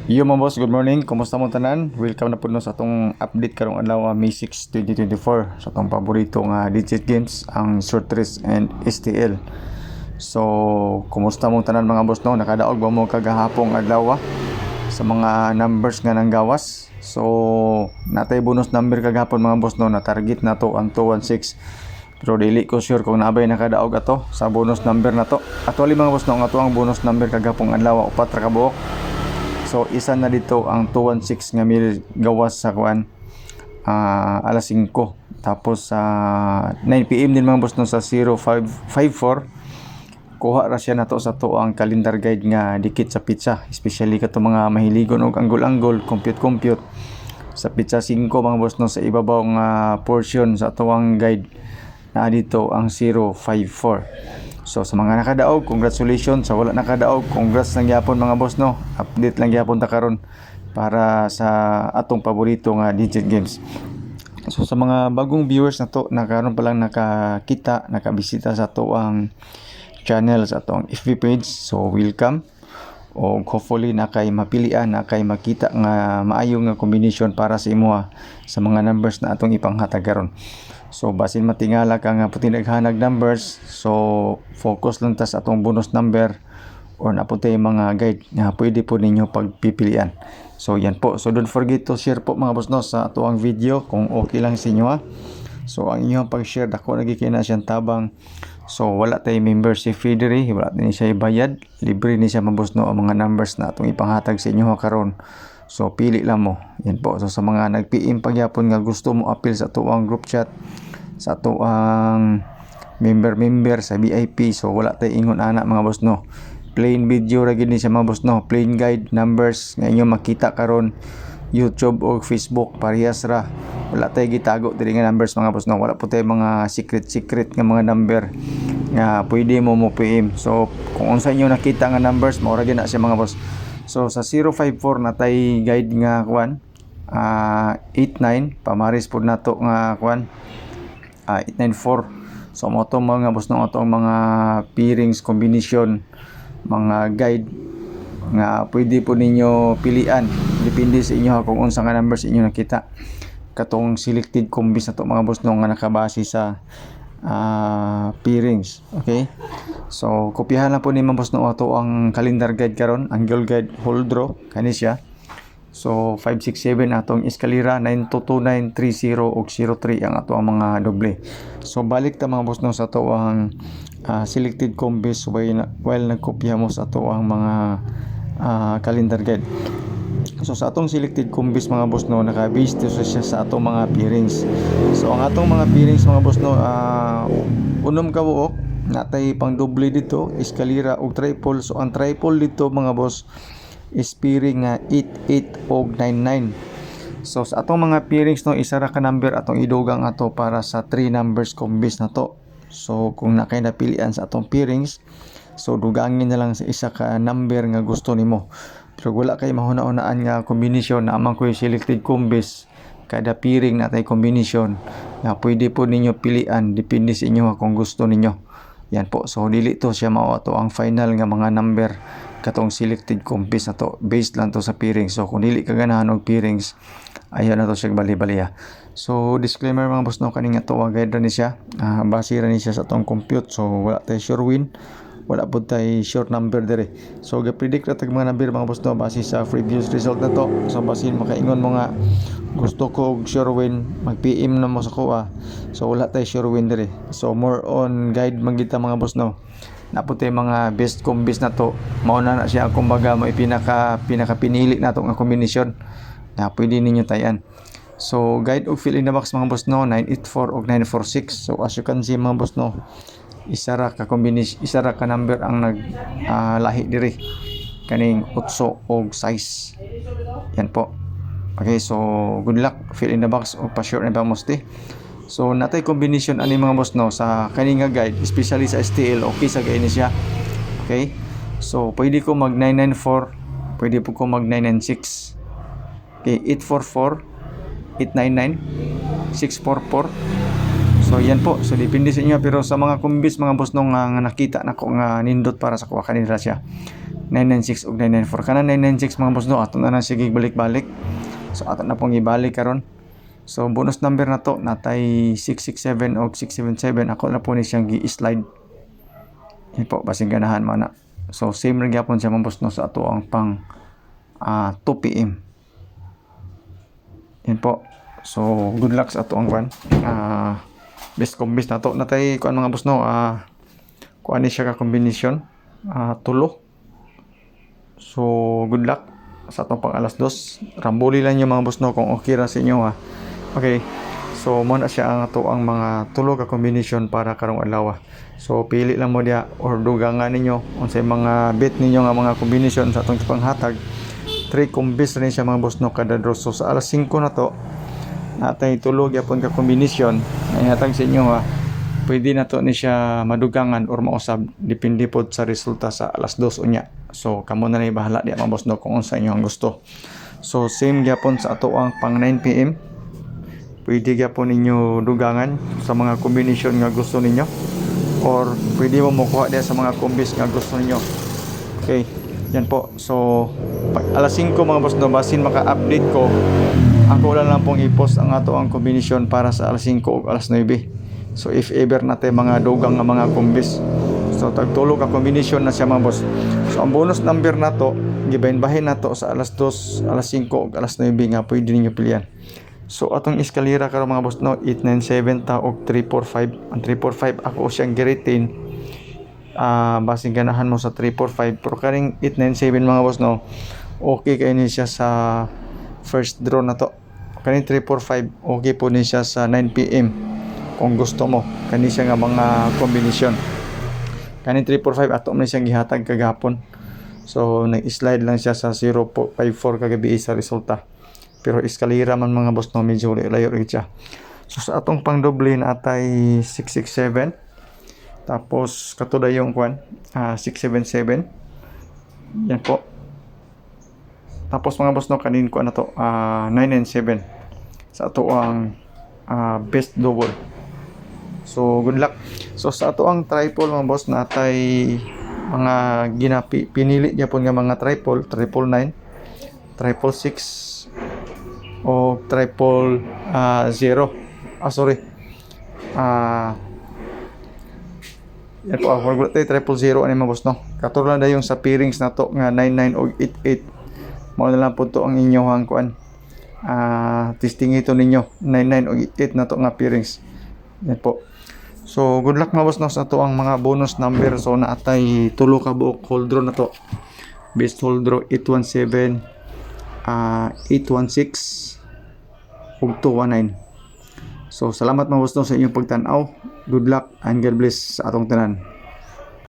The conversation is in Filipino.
Yo mga boss, good morning. Kumusta mo tanan? Welcome na po sa atong update karong adlaw May 6, 2024 sa atong paborito nga digit games ang short race and STL. So, kumusta mo tanan mga boss no? Nakadaog ba mo kagahapong adlaw sa mga numbers nga nang gawas? So, natay bonus number kagahapon mga boss no, na target na to ang 216. Pero dili ko sure kung naabay nakadaog ato sa bonus number na to. Actually mga boss no, ang ato ang bonus number kagahapong adlaw upat ra ka buok. So isa na dito ang 216 nga mil gawas sa kuan alas 5. Tapos sa 9 PM din mga boss no, sa 0554 kuha ra siya nato sa to ang calendar guide nga dikit sa pizza, especially kato mga mahiligon og anggol-anggol, compute sa pizza 5 mga boss no, sa ibabaw nga portion sa to ang guide na dito ang 054. So sa mga nakadaog, congratulations. Sa wala nakadaog, congrats lang gyapon mga boss no. Update lang gyapon ta karon para sa atong paborito nga digit games. So sa mga bagong viewers na to, na karon pa lang nakakita, nakabisita sa to ang channel sa atong FB page. So welcome. O hopefully na kay mapilian, na kay makita nga maayo nga combination para sa imuha sa mga numbers na atong ipanghatag karon. So basin matingala ka nga puti naghanag numbers, so focus lang ta sa atong bonus number or napunta yung mga guide nga pwede po ninyo pagpipilian. So yan po. So don't forget to share po mga boss no sa ato ang video kung okay lang sa inyo ha. So ang inyong pag-share dako nagikina siyang tabang. So wala tay membership fee diri, wala din siya ibayad, libre ni siya mga boss no ang mga numbers na atong ipanghatag sa inyo karon. So pili lang mo. Yan po. So sa mga nag-PM pagyapon nga gusto mo appeal sa ato ang group chat, sa ato ang member sa VIP, so wala tay ingon ana mga boss no. Plain video ra gid ni siya mga boss no. Plain guide numbers nga inyo makita karon YouTube o Facebook parehas ra. Wala tay gitago diri nga numbers mga boss no. Wala po tay mga secret nga mga number nga pwede mo PM. So kung unsa inyo nakita nga numbers mao ra gyud na siya mga boss. So sa 054 natay guide nga kuan 89 pamaris pud nato nga kuan 894. So mo to mga boss no, atong mga pairings combination, mga guide nga pwede po ninyo pilian depende sa inyo kung unsa nga numbers inyo nakita. Katong selected combis na to mga boss no nga nakabase sa pairings. Okay, so kopyahan na po ni mga boss no ato ang calendar guide karon, angle guide, whole draw kani siya. So 567 atong eskalera, 922930 ug 03 ang ato ang mga doble. So balik ta mga boss no sa ato ang selected combis while nagkopya mo sa ato ang mga calendar guide. So sa atong selected combis mga boss no, naka-base siya sa atong mga pairings. So ang atong mga pairings mga boss no, unom ka buok natay pang doble dito, eskalera ug triple. So ang triple dito mga boss is pairing nga 88 ug 99. So sa atong mga pairings no, isa ra ka number atong idugang ato para sa 3 numbers combis na to. So kung nakay napilian sa atong pairings, so dugangin na lang sa isa ka number nga gusto nimo. Pero wala kay mahuna-hunaan nga combination na amang ko selected combis, kada pairing natay combination nga pwede po ninyo pilian depende sa inyo kung gusto ninyo. Yan po. So dili to siya mao ato ang final nga mga number katong selected combis na to, based lang to sa pairings. So kung dili ka ganahan og pairings, ayaw na to siya bali-baliya. So disclaimer mga boss no, kaning ato guide ra ni siya, base ra ni siya sa atong compute. So wala tay sure win, wala pud tay sure number dire. So ga-predict ra tag mga number mga boss no base sa previous result na to. So basin makaingon mo nga gusto ko og sure win, mag-PM na mo sa kuha. So wala tay sure win dire. So more on guide magita mga boss no. Naputi mga best combis na to, mao na siya kumbaga mo pinaka pinili nato nga combination na pwede ninyo tayan. So guide og fill in the box mga boss no, 984 ug 946. So as you can see mga boss no, isa ra ka combination, isa ra ka number ang lahi diri, kaning 8 og 6. Yan po. Okay, so good luck, fill in the box o pa-sure na ba musti. So natay combination ani mga boss no sa kani nga guide, especially sa STL, okay sa gaini siya. Okay, so pwede ko mag 994, pwede po ko mag 996. Okay, 844, 899, 644. So So yan po, so depende sa inyo, pero sa mga kumbis mga boss no nga nakita nako nga nindot para sa kuha kanila siya 996 ug 994 kana 996 mga boss no, ato na sige balik-balik. So ato na pong ibalik karon. So bonus number na to natay 667 o 677, ako na po ni siyang gi-slide. Yan po, basing ganahan mo na. So same rin gyapon siya mga boss no sa ato ang pang 2 PM. Yan po. So good luck sa ato ang kwan. Best combis na to natay kuan mga boss no, kuan ni siya ka kombinasyon tulo. So good luck sa atong pang alas 2. Rambuli lang yung mga boss no kung okay ra sa inyo ha. Okay. So mo na siya ang ato ang mga tulo ka kombinasyon para karong adlaw. So pili lang mo dia or dugangan ninyo unsay mga bet ninyo nga mga kombinasyon sa atong panghatag. 3 kombis rin siya mga boss no kada draw. So sa alas 5 na to natay tulog yapon ka kombinasyon na ihatag sa inyo ha. Pwede na to ni siya madugangan or mausab depende pod sa resulta sa alas 2 unya. So kamo na ni bahala di mga boss no kung unsa inyo ang gusto. So same gyapon sa ato ang pang 9 PM. Pwede gyapon ninyo dugangan sa mga kombinasyon nga gusto ninyo or pwede mo makuha dia sa mga kombis nga gusto ninyo. Okay, yan po. So pag alas 5 mga boss no, basin maka-update ko, ako lang pong i-post ang ato ang kombinasyon para sa alas 5 o alas 9. So if ever natin mga dugang nga mga kombis, so tagtulog ka kombinasyon na siya mga boss. So ang bonus number na to gibahin-bahin na to sa alas 2, alas 5 o alas 9 nga pwede ninyo pilihan. So atong eskalera karon mga boss no, 897 ta og 345. Ang 345 ako siyang gi-retain. Basing ganahan mo sa 345 pero karing 897 mga boss no, okay kay ni siya sa first draw na to. Kaning 345 okay po ni siya sa 9 PM kung gusto mo kani siya nga mga kombinasyon. Kaning 345 ato man siyang gihatag kagapon. So nag-slide lang siya sa 0.54 kagabi sa resulta. Pero eskalera man mga boss no, medyo layo rin siya. So sa atong pang doble natay 667. Tapos katuda yung kwan 677. Yan po. Tapos mga boss no, kanin ko na to 997 sa ato ang best double. So good luck. So sa ato ang triple mga boss natay mga pinili gyapon nga mga triple 999, 666 o 000. Sorry. Yan po, forgot tayo 000 ani mga boss no. Katulad na yung sa pairings na to nga 99 o 88. Mao na lang po to ang inyong kuan. Testing ito ninyo 99 o 88 na to nga pairings. Yan po. So good luck mga boss no sa to ang mga bonus number. So naatay tulo ka buok hold draw na to. Best hold draw 817, 816 ug 219. So salamat mga boss no sa inyong pagtan-aw. Good luck and God bless sa atong tanan.